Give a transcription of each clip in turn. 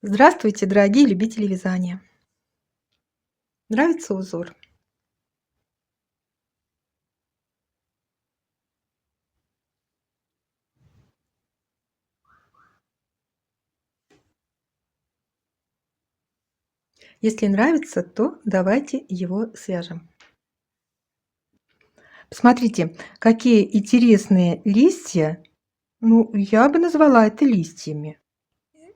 Здравствуйте, дорогие любители вязания! Нравится узор? Если нравится, то давайте его свяжем. Посмотрите, какие интересные листья. Ну, я бы назвала это листьями.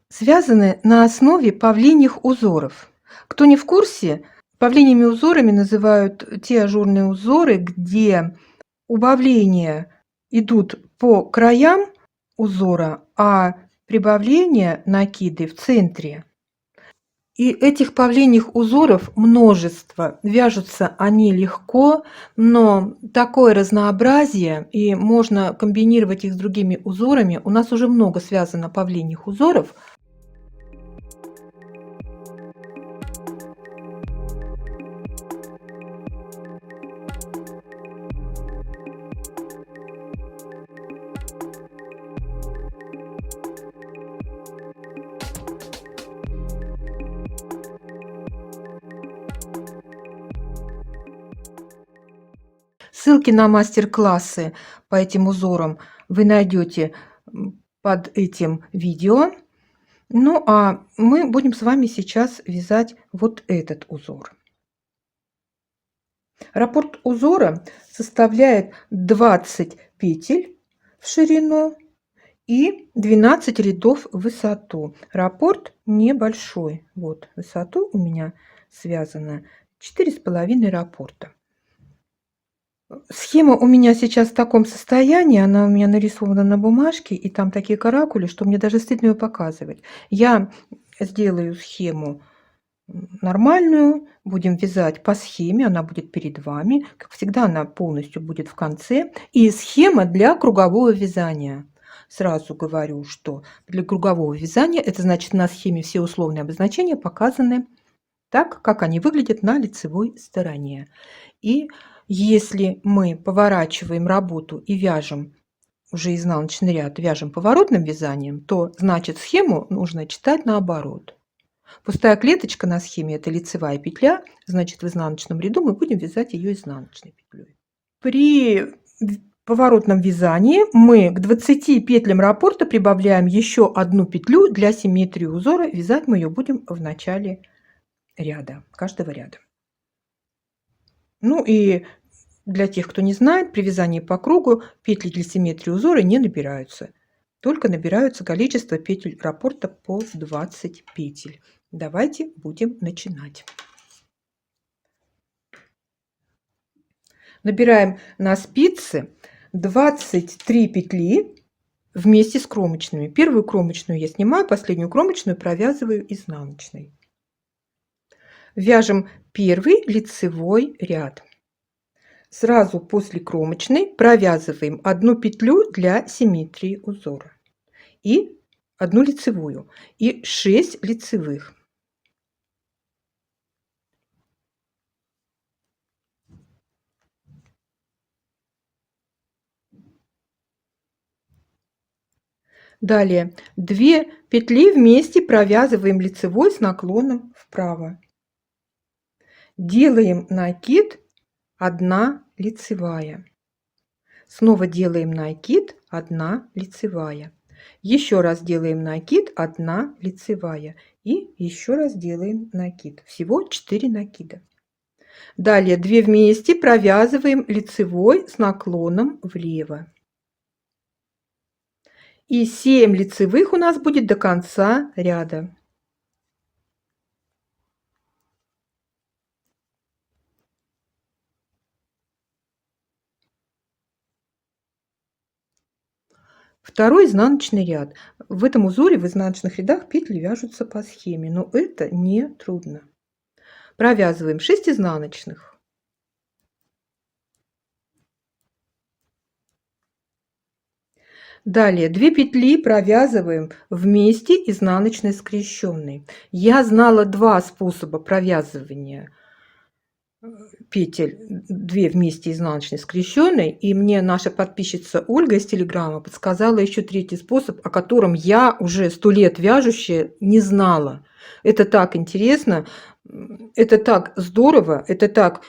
Связаны на основе павлиньих узоров. Кто не в курсе, павлиньими узорами называют те ажурные узоры, где убавления идут по краям узора, а прибавления, накиды в центре. И этих павлиньих узоров множество. Вяжутся они легко, но такое разнообразие, и можно комбинировать их с другими узорами. У нас уже много связано павлиньих узоров. Ссылки на мастер-классы по этим узорам вы найдете под этим видео. Ну, а мы будем с вами сейчас вязать вот этот узор. Раппорт узора составляет 20 петель в ширину и 12 рядов в высоту. Раппорт небольшой. Вот высоту у меня связано 4,5 раппорта. Схема у меня сейчас в таком состоянии, она у меня нарисована на бумажке, и там такие каракули, что мне даже стыдно ее показывать. Я сделаю схему нормальную, будем вязать по схеме, она будет перед вами. Как всегда, она полностью будет в конце. И схема для кругового вязания. Сразу говорю, что для кругового вязания, это значит, на схеме все условные обозначения показаны так, как они выглядят на лицевой стороне. И если мы поворачиваем работу и вяжем уже изнаночный ряд, вяжем поворотным вязанием, то значит схему нужно читать наоборот. Пустая клеточка на схеме – это лицевая петля, значит в изнаночном ряду мы будем вязать ее изнаночной петлей. При поворотном вязании мы к 20 петлям раппорта прибавляем еще одну петлю для симметрии узора. Вязать мы ее будем в начале ряда, каждого ряда. Ну и для тех, кто не знает, при вязании по кругу петли для симметрии узора не набираются. Только набираются количество петель раппорта по 20 петель. Давайте будем начинать. Набираем на спицы 23 петли вместе с кромочными. Первую кромочную я снимаю, последнюю кромочную провязываю изнаночной. Вяжем первый лицевой ряд. Сразу после кромочной провязываем одну петлю для симметрии узора и одну лицевую и 6 лицевых. Далее 2 петли вместе провязываем лицевой с наклоном вправо. Делаем накид, 1 лицевая. Снова делаем накид, 1 лицевая. Еще раз делаем накид, 1 лицевая. И еще раз делаем накид. Всего 4 накида. Далее 2 вместе провязываем лицевой с наклоном влево. И 7 лицевых у нас будет до конца ряда. Второй изнаночный ряд. В этом узоре в изнаночных рядах петли вяжутся по схеме, но это не трудно. Провязываем 6 изнаночных. Далее 2 петли провязываем вместе изнаночной скрещенной. Я знала 2 способа провязывания. петель, 2 вместе изнаночной скрещенной, и мне наша подписчица Ольга из Телеграма подсказала еще третий способ, о котором я уже 100 лет вяжущая не знала. Это так интересно, это так здорово, это так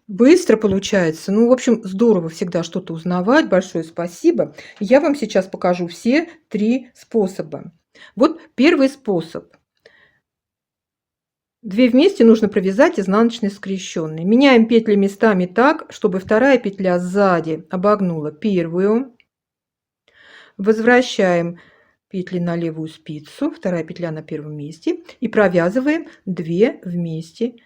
быстро получается. Ну, в общем, здорово всегда что-то узнавать. Большое спасибо. Я вам сейчас покажу все 3 способа. Вот первый способ. 2 вместе нужно провязать изнаночной скрещенной. Меняем петли местами так, чтобы вторая петля сзади обогнула первую. Возвращаем петли на левую спицу, вторая петля на первом месте, и провязываем 2 вместе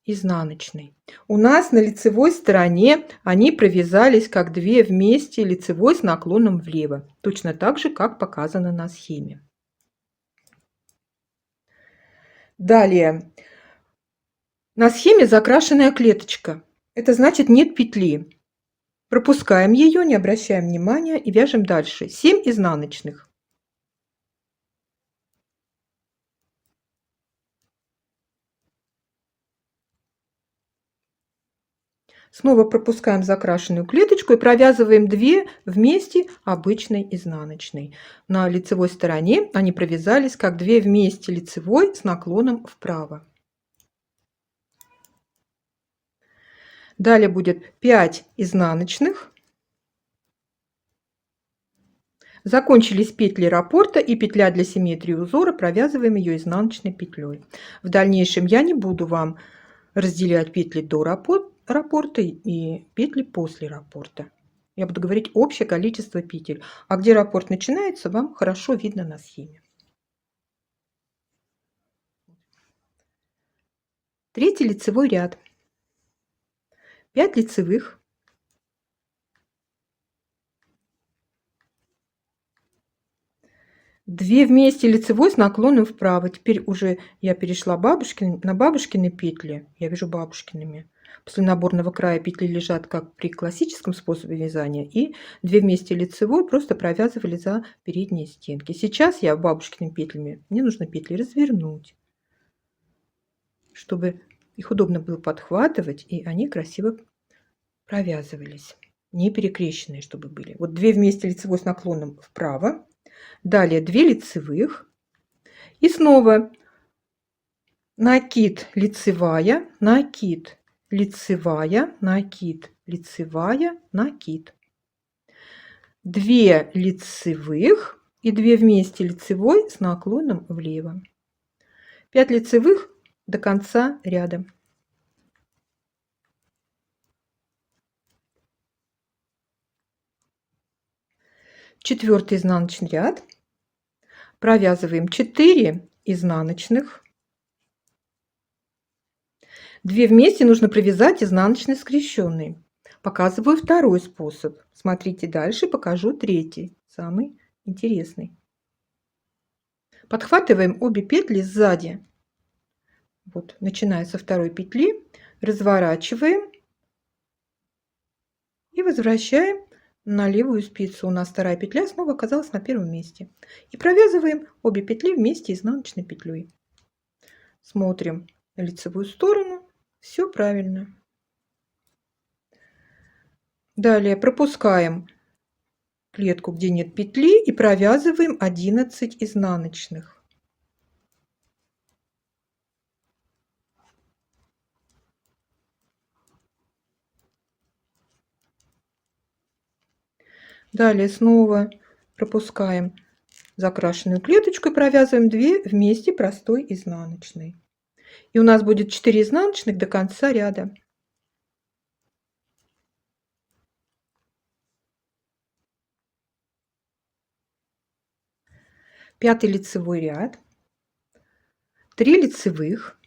изнаночной. У нас на лицевой стороне они провязались как 2 вместе лицевой с наклоном влево, точно так же, как показано на схеме. Далее. На схеме закрашенная клеточка. Это значит нет петли. Пропускаем ее, не обращаем внимания и вяжем дальше. 7 изнаночных. Снова пропускаем закрашенную клеточку и провязываем 2 вместе обычной изнаночной. На лицевой стороне они провязались как 2 вместе лицевой с наклоном вправо. Далее будет 5 изнаночных. Закончились петли раппорта и петля для симметрии узора, провязываем ее изнаночной петлей. В дальнейшем я не буду вам разделять петли до раппорта и петли после раппорта. Я буду говорить общее количество петель. А где раппорт начинается, вам хорошо видно на схеме. Третий лицевой ряд. 5 лицевых. 2 вместе лицевой с наклоном вправо. Теперь уже я перешла на бабушкины петли. Я вяжу бабушкиными. После наборного края петли лежат как при классическом способе вязания. И 2 вместе лицевой просто провязывали за передние стенки. Сейчас я бабушкиными петлями. Мне нужно петли развернуть, чтобы их удобно было подхватывать, и они красиво провязывались. Не перекрещенные, чтобы были. Вот 2 вместе лицевой с наклоном вправо. Далее 2 лицевых. И снова накид, лицевая, накид, лицевая, накид, лицевая, накид. 2 лицевых и 2 вместе лицевой с наклоном влево. 5 лицевых до конца ряда. Четвертый изнаночный ряд. Провязываем 4 изнаночных. 2 вместе нужно провязать изнаночной скрещенной. Показываю второй способ. Смотрите дальше, покажу третий, самый интересный. Подхватываем обе петли сзади. Вот, начиная со второй петли, разворачиваем и возвращаем на левую спицу. У нас вторая петля снова оказалась на первом месте. И провязываем обе петли вместе изнаночной петлей. Смотрим на лицевую сторону. Все правильно. Далее пропускаем клетку, где нет петли, и провязываем 11 изнаночных. Далее снова пропускаем закрашенную клеточку и провязываем 2 вместе простой изнаночной. И у нас будет 4 изнаночных до конца ряда. Пятый лицевой ряд. 3 лицевых.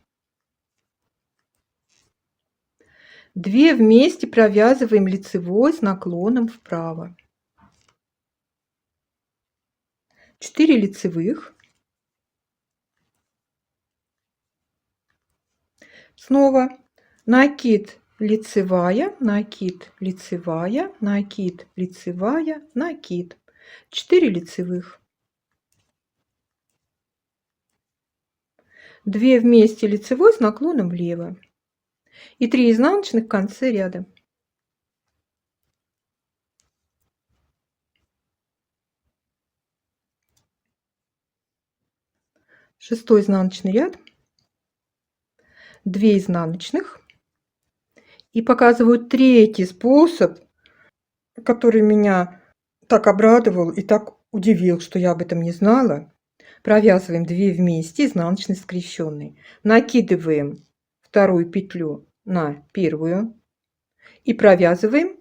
2 вместе провязываем лицевой с наклоном вправо. 4 лицевых. Снова накид, лицевая, накид, лицевая, накид, лицевая, накид. 4 лицевых. 2 вместе лицевой с наклоном влево. И 3 изнаночных в конце ряда. Шестой изнаночный ряд, 2 изнаночных. И показываю третий способ, который меня так обрадовал и так удивил, что я об этом не знала. Провязываем 2 вместе изнаночной скрещенной, накидываем вторую петлю на первую и провязываем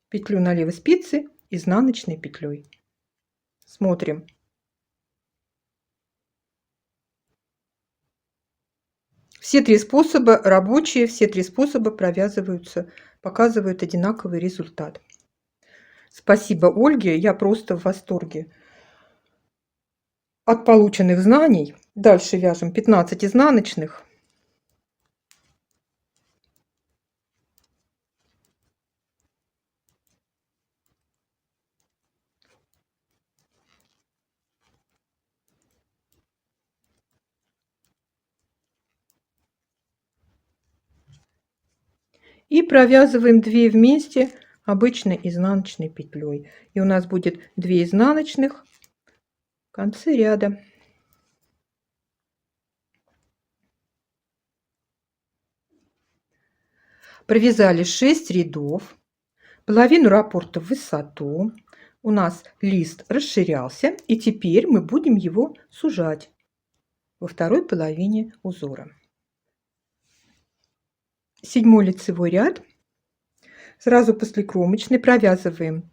петлю на левой спице изнаночной петлей. Смотрим. Все 3 способа рабочие, все 3 способа провязываются, показывают одинаковый результат. Спасибо Ольге, я просто в восторге от полученных знаний. Дальше вяжем 15 изнаночных. И провязываем 2 вместе обычной изнаночной петлей. И у нас будет 2 изнаночных в конце ряда. Провязали 6 рядов, половину раппорта в высоту. У нас лист расширялся, и теперь мы будем его сужать во второй половине узора. 7 лицевой ряд. Сразу после кромочной провязываем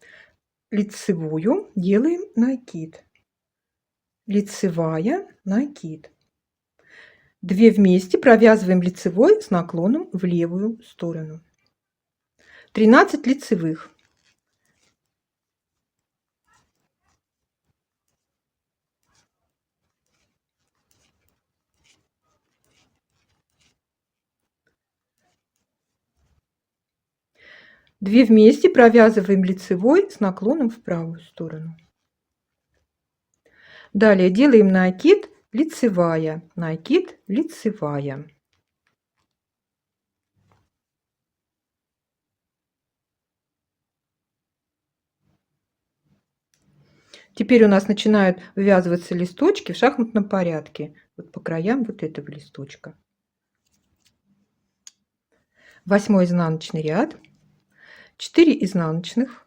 лицевую, делаем накид. Лицевая, накид. 2 вместе провязываем лицевой с наклоном в левую сторону. 13 лицевых. Две вместе провязываем лицевой с наклоном в правую сторону. Далее делаем накид, лицевая, накид, лицевая. Теперь у нас начинают вывязываться листочки в шахматном порядке. Вот по краям вот этого листочка. 8 изнаночный ряд, 4 изнаночных,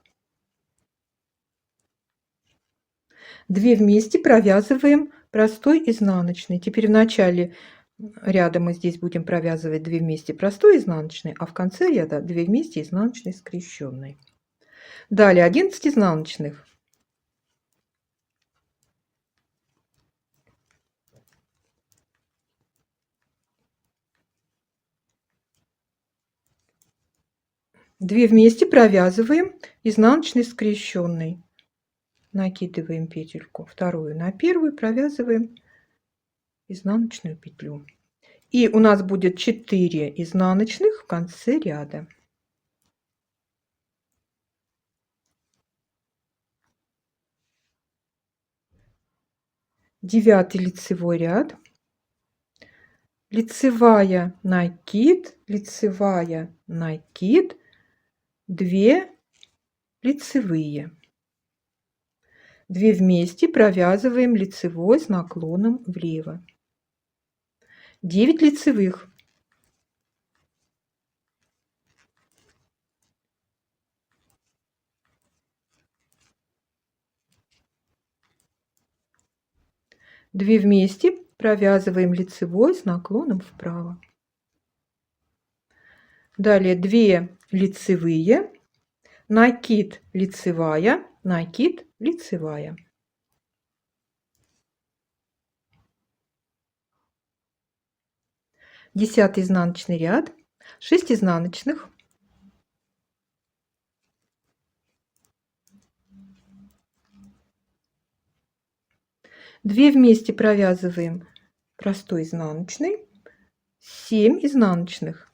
2 вместе провязываем простой изнаночный. Теперь в начале ряда мы здесь будем провязывать 2 вместе простой изнаночный, а в конце ряда 2 вместе изнаночной скрещенной. Далее 11 изнаночных. Две вместе провязываем изнаночной скрещенной. Накидываем петельку вторую на первую, провязываем изнаночную петлю. И у нас будет 4 изнаночных в конце ряда. Девятый лицевой ряд. Лицевая, накид, лицевая, накид, 2 лицевые. 2 вместе провязываем лицевой с наклоном влево. 9 лицевых. Две вместе провязываем лицевой с наклоном вправо. Далее 2 лицевые, накид, лицевая, накид, лицевая. Десятый изнаночный ряд, 6 изнаночных, две вместе провязываем простой изнаночный, 7 изнаночных.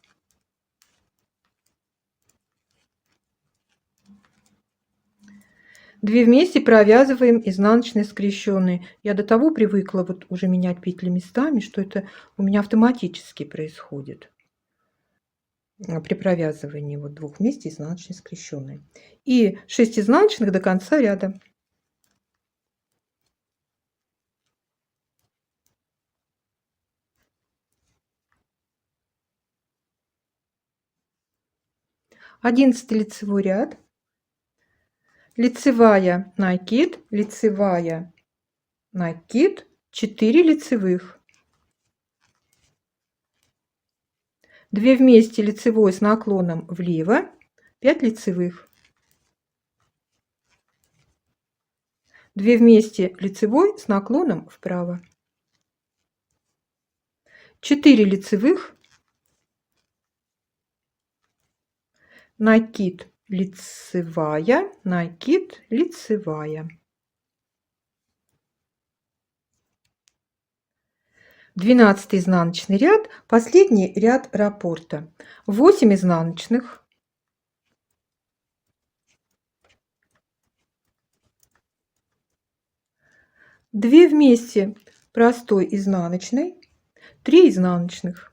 2 вместе провязываем изнаночной скрещенной. Я до того привыкла вот уже менять петли местами, что это у меня автоматически происходит. при провязывании вот 2 вместе изнаночной скрещенной. И 6 изнаночных до конца ряда. Одиннадцатый лицевой ряд. Лицевая накид, лицевая накид, 4 лицевых. 2 вместе лицевой с наклоном влево, 5 лицевых. 2 вместе лицевой с наклоном вправо. 4 лицевых. Накид, лицевая, накид, лицевая. 12 изнаночный ряд, последний ряд раппорта. 8 изнаночных. 2 вместе простой изнаночной, 3 изнаночных.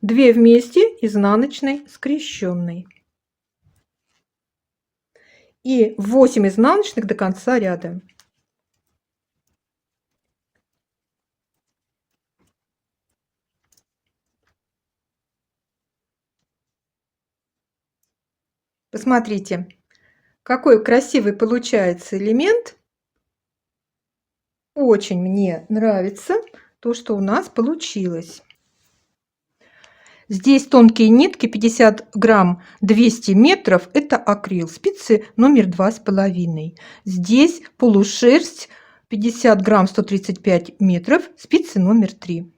2 вместе изнаночной скрещенной. И 8 изнаночных до конца ряда. Посмотрите, какой красивый получается элемент. Очень мне нравится то, что у нас получилось. Здесь тонкие нитки 50 грамм 200 метров, это акрил, спицы номер 2,5. Здесь полушерсть 50 грамм 135 метров, спицы номер 3.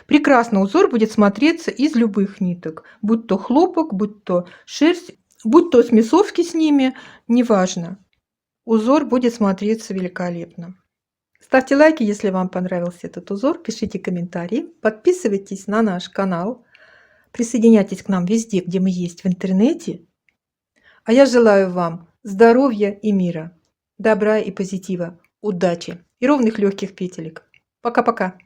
Прекрасно узор будет смотреться из любых ниток, будь то хлопок, будь то шерсть, будь то смесовки с ними, неважно. Узор будет смотреться великолепно. Ставьте лайки, если вам понравился этот узор, пишите комментарии, подписывайтесь на наш канал, присоединяйтесь к нам везде, где мы есть в интернете. А я желаю вам здоровья и мира, добра и позитива, удачи и ровных легких петелек. Пока-пока!